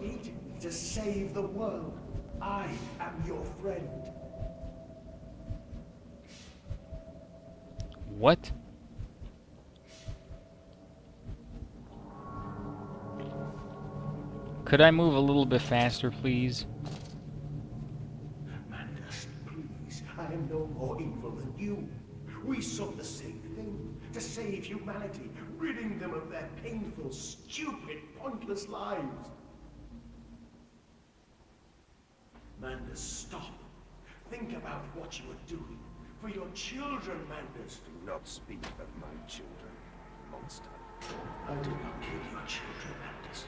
created me to save the world. I am your friend. What? Could I move a little bit faster, please? Mandas, please, I am no more evil than you. We sought the same thing, to save humanity, ridding them of their painful, stupid, pointless lives. Mandas, stop. Think about what you are doing. For your children, Mandas. Do not speak of my children, monster. I did not kill your children, Mandas.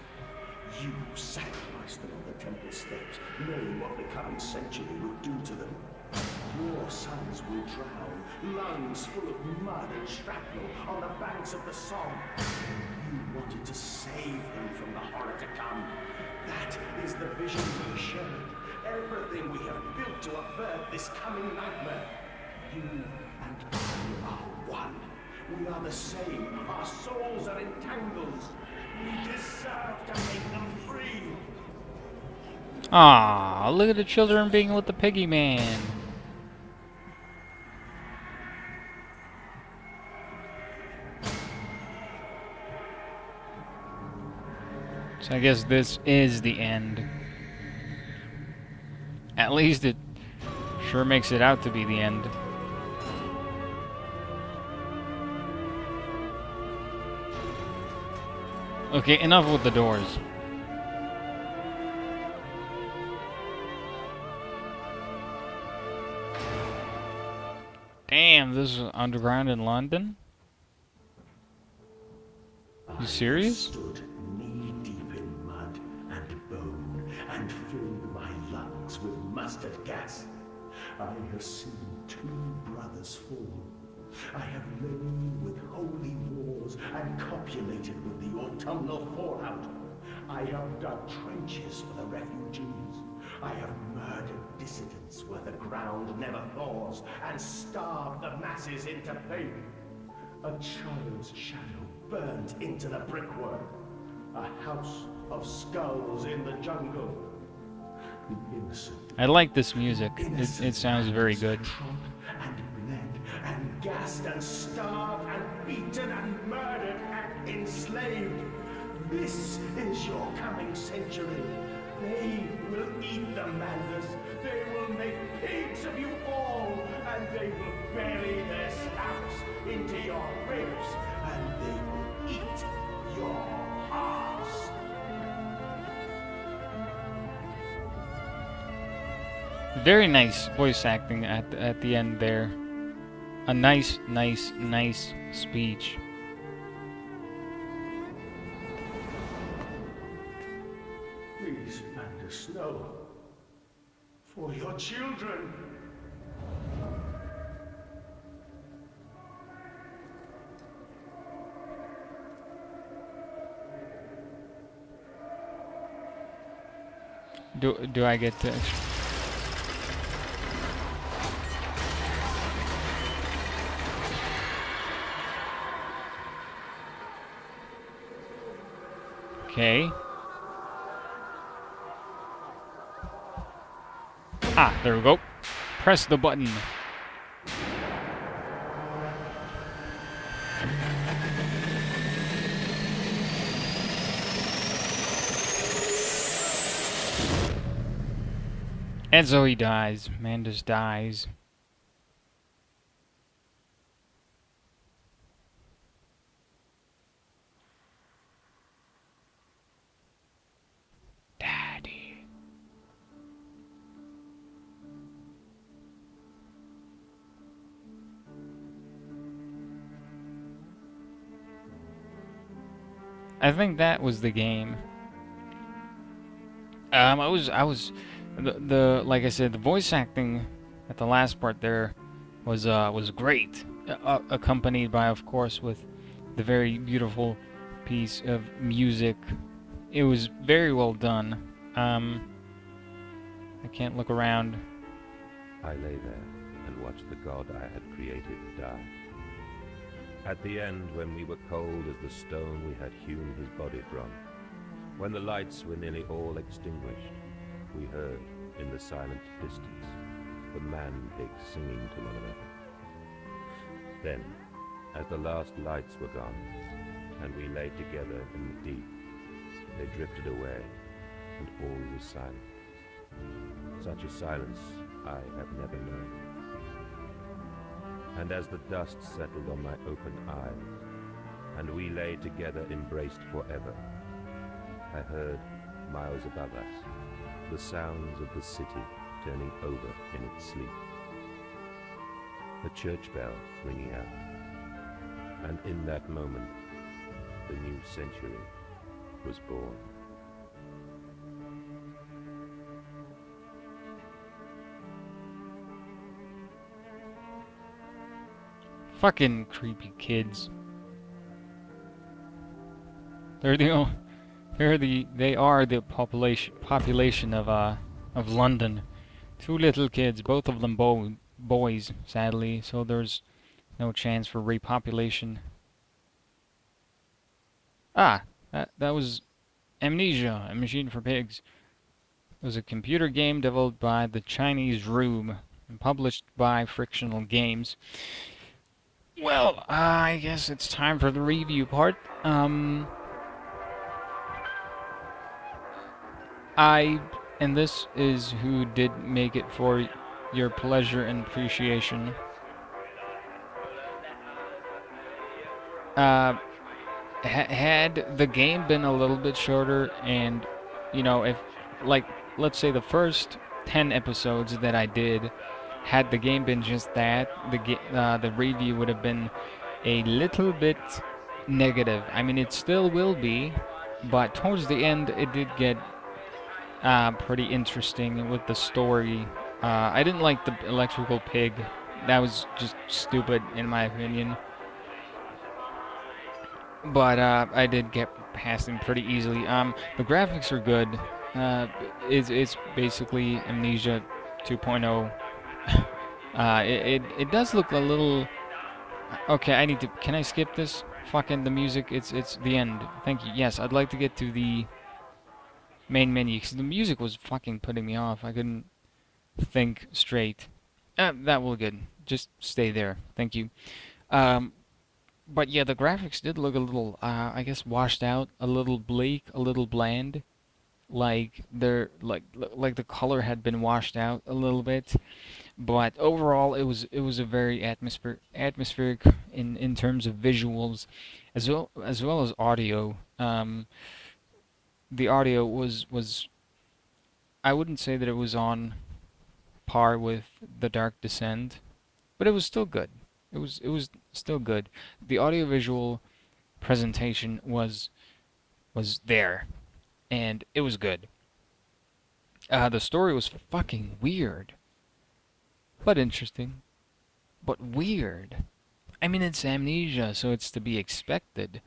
You sacrificed them on the temple steps, knowing what the coming century would do to them. Your sons will drown, lungs full of mud and shrapnel on the banks of the Somme. You wanted to save them from the horror to come. That is the vision we shared. Everything we have built to avert this coming nightmare. You and I are one. We are the same. Our souls are entangled. We deserve to make them free. Ah, look at the children being with the piggy man. So I guess this is the end. At least it sure makes it out to be the end. Okay, enough with the doors. Damn, this is underground in London? You serious? Stood knee-deep in mud and bone and filled my lungs with mustard gas. I have seen 2 brothers fall. I have lain with holy wars and copulated with the autumnal fallout. I have dug trenches for the refugees. I have murdered dissidents where the ground never thaws and starved the masses into faith. A child's shadow burned into the brickwork. A house of skulls in the jungle. The innocent. I like this music. It sounds very good. Trod and bled and gassed and starved and beaten and murdered and enslaved. This is your coming century. They will eat the Mandas. They will make pigs of you all, and they will bury their snouts into your ribs, and they will eat your hearts. Very nice voice acting at the end there. A nice speech. Please, Mandas, no. For your children. Do I get to? Okay. Ah, there we go. Press the button. And so he dies. Mandas dies. Daddy. I think that was the game. I was the like I said, the voice acting at the last part there was great, accompanied by, of course, with the very beautiful piece of music. It was very well done. I can't look around. I lay there and watched the god I had created die. At the end, when we were cold as the stone we had hewn his body from, When the lights were nearly all extinguished, we heard, in the silent distance, the man-pigs singing to one another. Then, as the last lights were gone, and we lay together in the deep, they drifted away, and all was silent. Such a silence I have never known. And as the dust settled on my open eyes, and we lay together embraced forever, I heard, miles above us, the sounds of the city turning over in its sleep. A church bell ringing out, and in that moment, the new century was born. Fucking creepy kids. They are the population of London. Two little kids, both of them boys, sadly. So there's no chance for repopulation. Ah, that was Amnesia, a machine for pigs. It was a computer game developed by the Chinese Room and published by Frictional Games. Well, I guess it's time for the review part. And this is who did make it for your pleasure and appreciation. Had the game been a little bit shorter, and if, like, let's say the first 10 episodes that I did, had the game been just that, the review would have been a little bit negative. I mean, it still will be, but towards the end, it did get pretty interesting with the story. I didn't like the electrical pig. That was just stupid, in my opinion. But I did get past him pretty easily. The graphics are good. It's basically Amnesia 2.0. It does look a little. Okay, I need to. Can I skip this? Fucking the music. It's the end. Thank you. Yes, I'd like to get to the main menu because the music was fucking putting me off. I couldn't think straight. That will good. Just stay there. Thank you. But yeah, the graphics did look a little, I guess, washed out, a little bleak, a little bland. Like like the color had been washed out a little bit. But overall, it was a very atmospheric in terms of visuals, as well as audio. The audio was I wouldn't say that it was on par with The Dark Descent, but it was still good. It was still good. The audiovisual presentation was there, and it was good. The story was fucking weird, but interesting, but weird. I mean, it's Amnesia, so it's to be expected,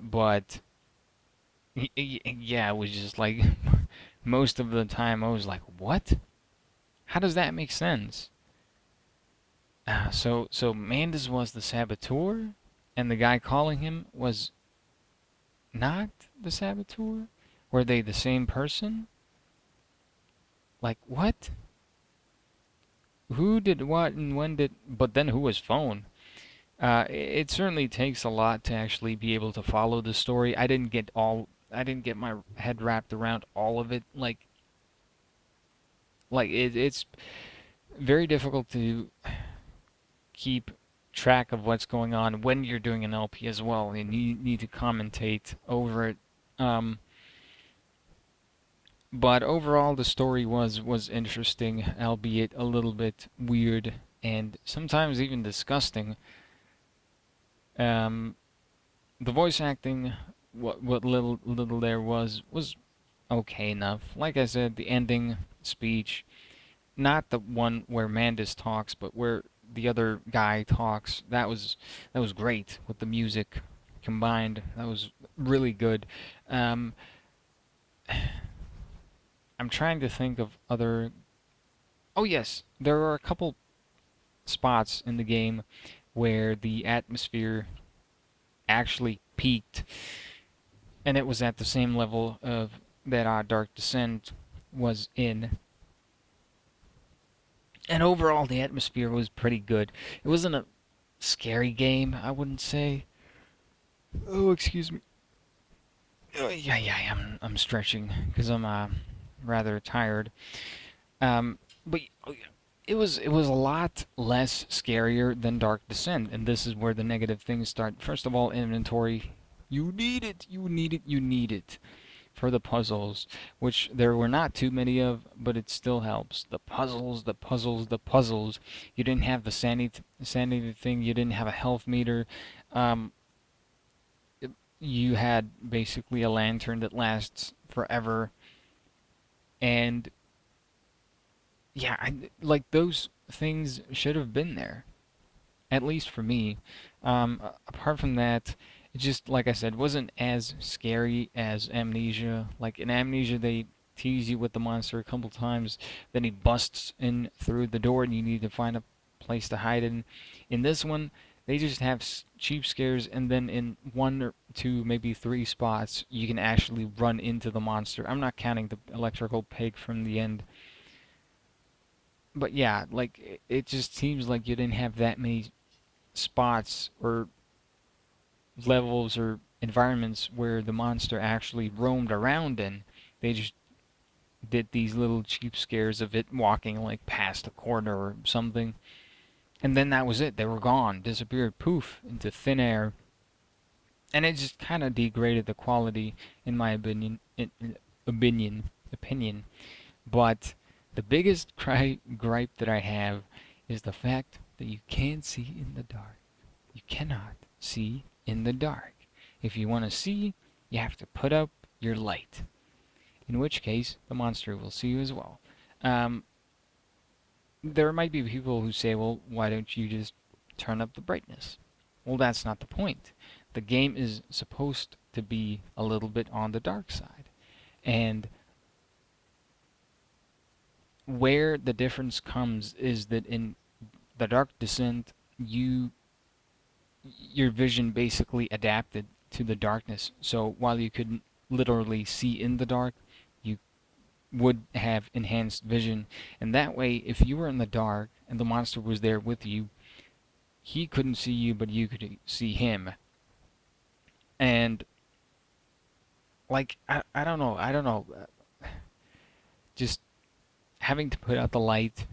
but yeah, it was just like most of the time I was like, what? How does that make sense? So Mandus was the saboteur, and the guy calling him was not the saboteur? Were they the same person? Like, what? Who did what and when did... But then who was phone? It certainly takes a lot to actually be able to follow the story. I didn't get my head wrapped around all of it. It's very difficult to keep track of what's going on when you're doing an LP as well, and you need to commentate over it. But overall, the story was interesting, albeit a little bit weird and sometimes even disgusting. The voice acting, what little there was okay enough. Like I said, the ending speech, not the one where Mandus talks, but where the other guy talks. That was great with the music combined. That was really good. I'm trying to think of other. Oh yes, there are a couple spots in the game where the atmosphere actually peaked. and it was at the same level of that Dark Descent was in. And overall, the atmosphere was pretty good. It wasn't a scary game, I wouldn't say. Oh, excuse me. Oh, yeah, I'm stretching because I'm rather tired. But it was a lot less scarier than Dark Descent, and this is where the negative things start. First of all, inventory. You need it. You need it. You need it for the puzzles, which there were not too many of, but it still helps. The puzzles, the puzzles, the puzzles. You didn't have the sanity thing. You didn't have a health meter. Um, you had basically a lantern that lasts forever, and yeah, like those things should have been there, at least for me. Apart from that, it just, like I said, wasn't as scary as Amnesia. Like in Amnesia, they tease you with the monster a couple times, then he busts in through the door, and you need to find a place to hide in. In this one, they just have cheap scares, and then in one or two, maybe three spots, you can actually run into the monster. I'm not counting the electrical pig from the end. But yeah, like it just seems like you didn't have that many spots or levels or environments where the monster actually roamed around in. They just did these little cheap scares of it walking like past a corner or something. And then that was it. They were gone, disappeared, poof, into thin air. And it just kind of degraded the quality, in my opinion. Opinion. But the biggest gripe that I have is the fact that you can't see in the dark. You cannot see in the dark. If you want to see, you have to put up your light. In which case, the monster will see you as well. Um, there might be people who say, well, why don't you just turn up the brightness? Well, that's not the point. The game is supposed to be a little bit on the dark side. And where the difference comes is that in the Dark Descent, your vision basically adapted to the darkness. So while you couldn't literally see in the dark, you would have enhanced vision. And that way, if you were in the dark and the monster was there with you, he couldn't see you, but you could see him. And like I don't know, just having to put out the light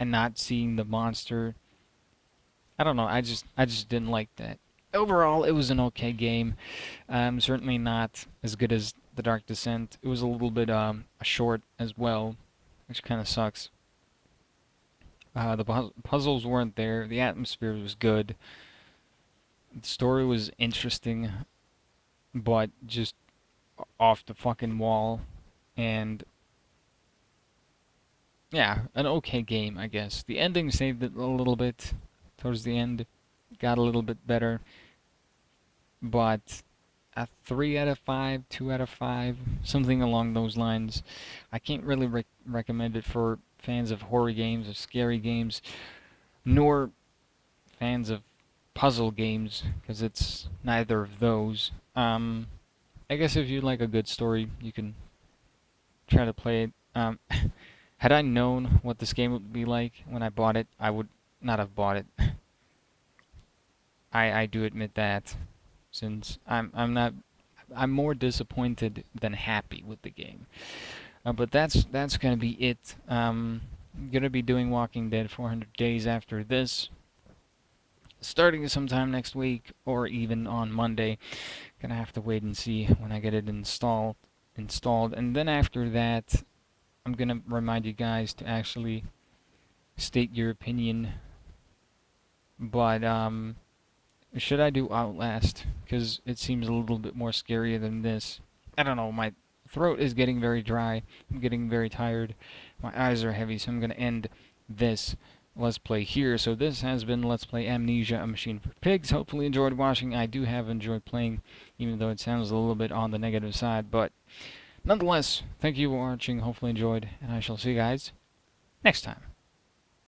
and not seeing the monster. I don't know. I just didn't like that. Overall, it was an okay game. Certainly not as good as The Dark Descent. It was a little bit short as well, which kind of sucks. The puzzles weren't there. The atmosphere was good. The story was interesting, but just off the fucking wall. And yeah, an okay game, I guess. The ending saved it a little bit towards the end. Got a little bit better. But a 3 out of 5, 2 out of 5, something along those lines. I can't really recommend it for fans of horror games or scary games, nor fans of puzzle games, because it's neither of those. I guess if you like a good story, you can try to play it. Had I known what this game would be like when I bought it, I would not have bought it. I do admit that, since I'm more disappointed than happy with the game. But that's gonna be it. Gonna be doing Walking Dead 400 days after this, starting sometime next week or even on Monday. Gonna have to wait and see when I get it installed, and then after that, I'm gonna remind you guys to actually state your opinion. But should I do Outlast? Because it seems a little bit more scary than this. I don't know, my throat is getting very dry. I'm getting very tired. My eyes are heavy, so I'm going to end this Let's Play here. So this has been Let's Play Amnesia, a Machine for Pigs. Hopefully enjoyed watching. I do have enjoyed playing, even though it sounds a little bit on the negative side. But nonetheless, thank you for watching. Hopefully enjoyed, and I shall see you guys next time.